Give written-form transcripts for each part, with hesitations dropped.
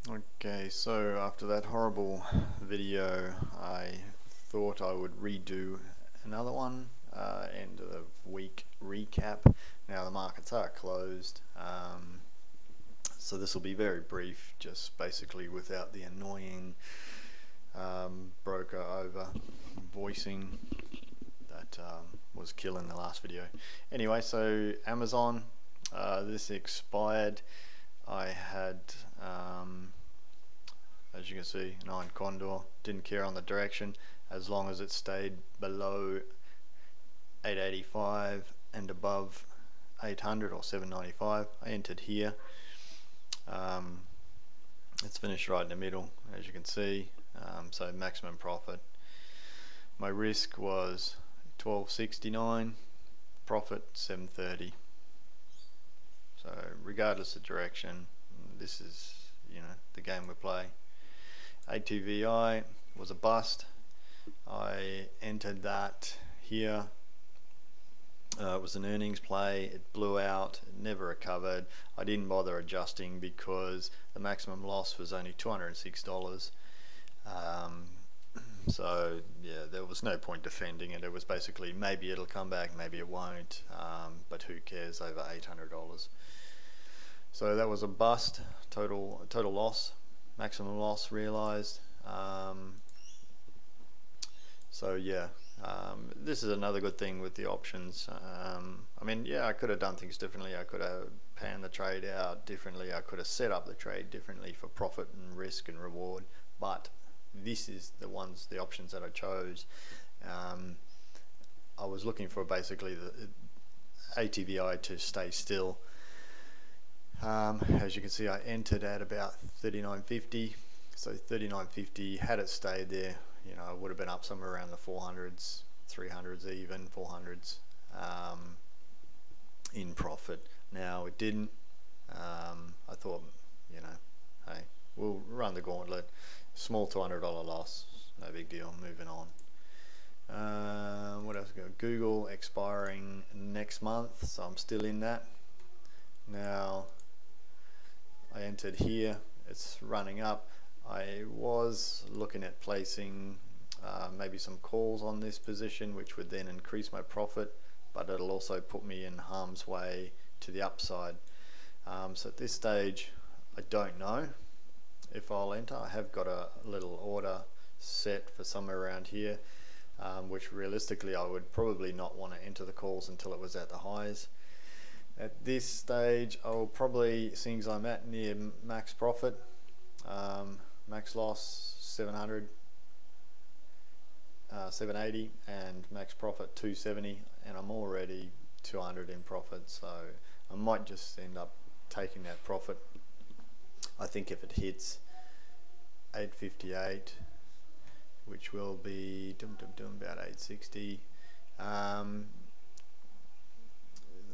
Okay, so after that horrible video, I thought I would redo another one, end of week recap. Now the markets are closed, so this will be very brief, just basically without the annoying broker over voicing that was killing the last video. Anyway, so Amazon, this expired. I had as you can see, 9 condor, didn't care on the direction as long as it stayed below 885 and above 800 or 795. I entered here. It's finished right in the middle, as you can see, so maximum profit. My risk was 1269, profit 730. So regardless of direction, this is, the game we play. ATVI was a bust. I entered that here. It was an earnings play. It blew out. It never recovered. I didn't bother adjusting because the maximum loss was only $206. So yeah, there was no point defending it. It was basically maybe it'll come back, maybe it won't, but who cares over $800. So that was a bust. Total loss. Maximum loss realized. So yeah, this is another good thing with the options. I mean, yeah, I could have done things differently. I could have panned the trade out differently. I could have set up the trade differently for profit and risk and reward, but this is the options that I chose. I was looking for basically the ATVI to stay still. As you can see, I entered at about 39.50, so 39.50, had it stayed there, I would have been up somewhere around the 400s, 300s even, 400s in profit. Now it didn't. I thought, hey, we'll run the gauntlet. Small $200 loss, no big deal, moving on. What else we got? Google expiring next month, so I'm still in that. Now I entered here, it's running up. I was looking at placing maybe some calls on this position, which would then increase my profit, but it'll also put me in harm's way to the upside. So at this stage, I don't know if I'll enter. I have got a little order set for somewhere around here, which realistically I would probably not want to enter the calls until it was at the highs. At this stage, I'll probably, seeing as I'm at near max profit, max loss 700, 780, and max profit 270, and I'm already 200 in profit, so I might just end up taking that profit. I think if it hits 858, which will be about 860,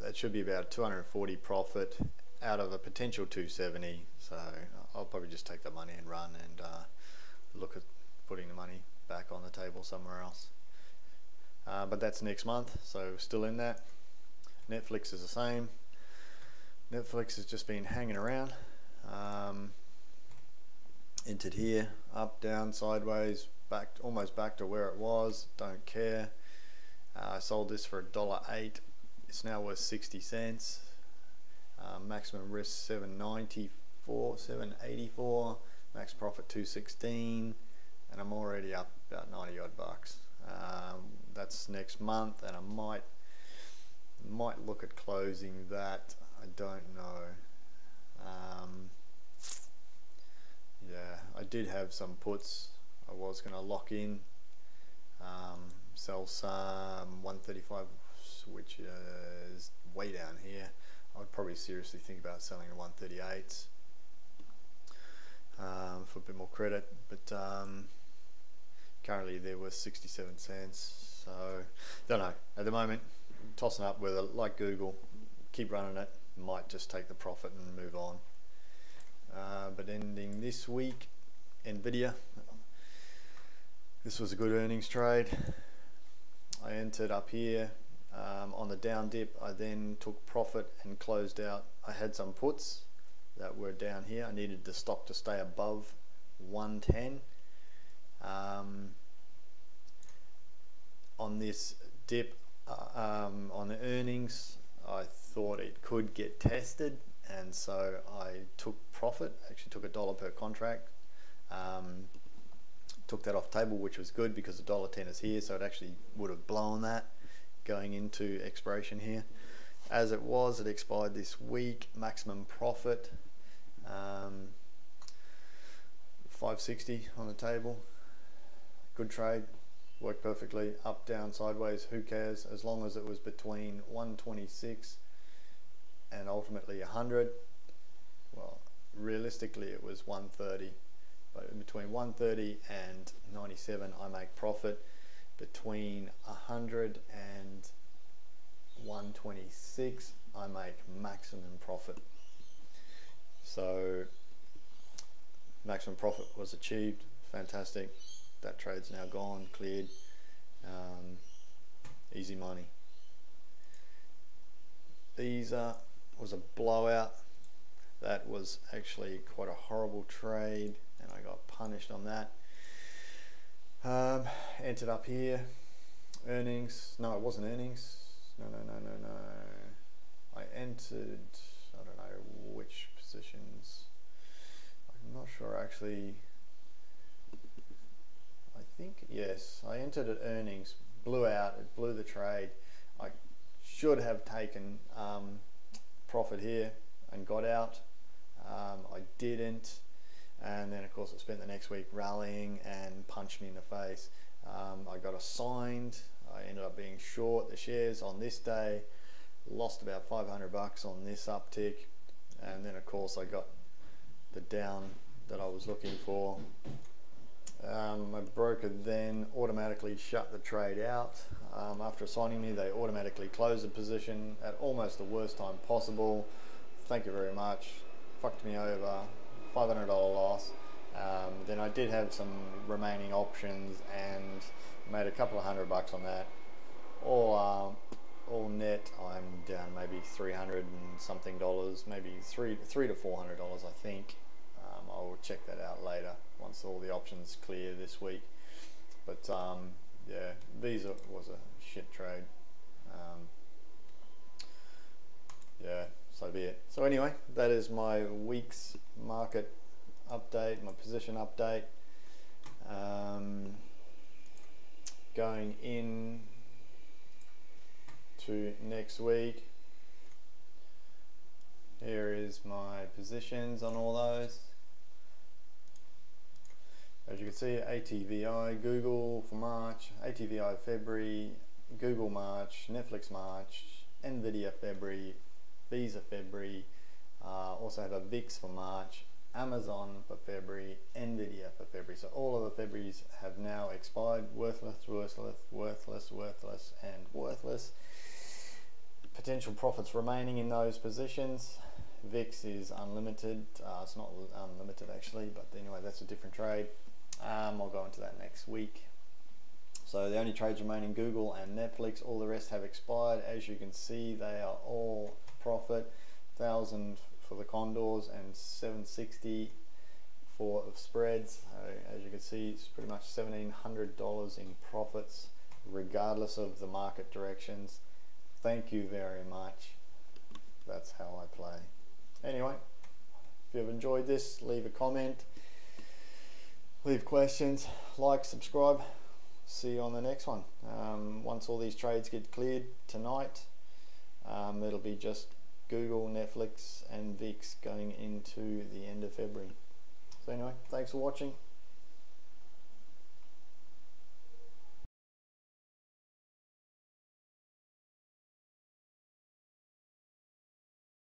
that should be about 240 profit out of a potential 270, so I'll probably just take the money and run and look at putting the money back on the table somewhere else. But that's next month, so still in that. Netflix is the same. Netflix has just been hanging around. Entered here, up, down, sideways, back, almost back to where it was, don't care. I sold this for $1.08. It's now worth 60 cents. Maximum risk 794, 784. Max profit 216, and I'm already up about 90 odd bucks. That's next month, and I might look at closing that. I don't know. Yeah, I did have some puts. I was going to lock in, sell some 135. Which is way down here. I would probably seriously think about selling the 138s for a bit more credit, but currently they're worth 67 cents, so don't know. At the moment, tossing up whether, like Google, keep running it, might just take the profit and move on. But ending this week, NVDA, this was a good earnings trade. I entered up here. On the down dip, I then took profit and closed out. I had some puts, that were down here. I needed the stock to stay above 110. On this dip on the earnings, I thought it could get tested, and so I took profit. Actually took $1 per contract. Took that off table, which was good because the $1.10 is here, so it actually would have blown that going into expiration here. As it was, it expired this week. Maximum profit, 560 on the table. Good trade, worked perfectly. Up, down, sideways, who cares? As long as it was between 126 and ultimately 100. Well, realistically it was 130, but in between 130 and 97 I make profit. Between 100 and 126 I make maximum profit. So maximum profit was achieved. Fantastic. That trade's now gone, cleared. Easy money. These was a blowout. That was actually quite a horrible trade, and I got punished on that. Entered up here. Earnings. No, it wasn't earnings. No. I entered, I don't know which positions. I'm not sure actually. I think, yes, I entered at earnings, blew out, it blew the trade. I should have taken profit here and got out. I didn't, and then of course I spent the next week rallying and punched me in the face. I got assigned. I ended up being short the shares on this day, lost about 500 bucks on this uptick, and then of course I got the down that I was looking for. My broker then automatically shut the trade out. After assigning me, they automatically closed the position at almost the worst time possible. Thank you very much. Fucked me over, $500 loss. Then I did have some remaining options and made a couple of $100 bucks on that. All net, I'm down maybe 300 and something dollars, maybe three to $400, I think. I will check that out later once all the options clear this week. But yeah, Visa was a shit trade. Yeah, so be it. So anyway, that is my week's market update, my position update. Going in to next week, here is my positions on all those. As you can see, ATVI, Google for March, ATVI February, Google March, Netflix March, NVDA February, Visa February, also have a VIX for March, Amazon for February, NVDA for February. So all of the Februaries have now expired. Worthless, worthless, worthless, worthless, and worthless. Potential profits remaining in those positions. VIX is unlimited. It's not unlimited actually, but anyway, that's a different trade. I'll go into that next week. So the only trades remaining, Google and Netflix. All the rest have expired. As you can see, they are all profit. 1,000 for the condors and 760 for of spreads. As you can see, it's pretty much $1,700 in profits, regardless of the market directions. Thank you very much. That's how I play. Anyway, if you've enjoyed this, leave a comment, leave questions, like, subscribe. See you on the next one. Once all these trades get cleared tonight, it'll be just Google, Netflix and VIX going into the end of February. So anyway, thanks for watching.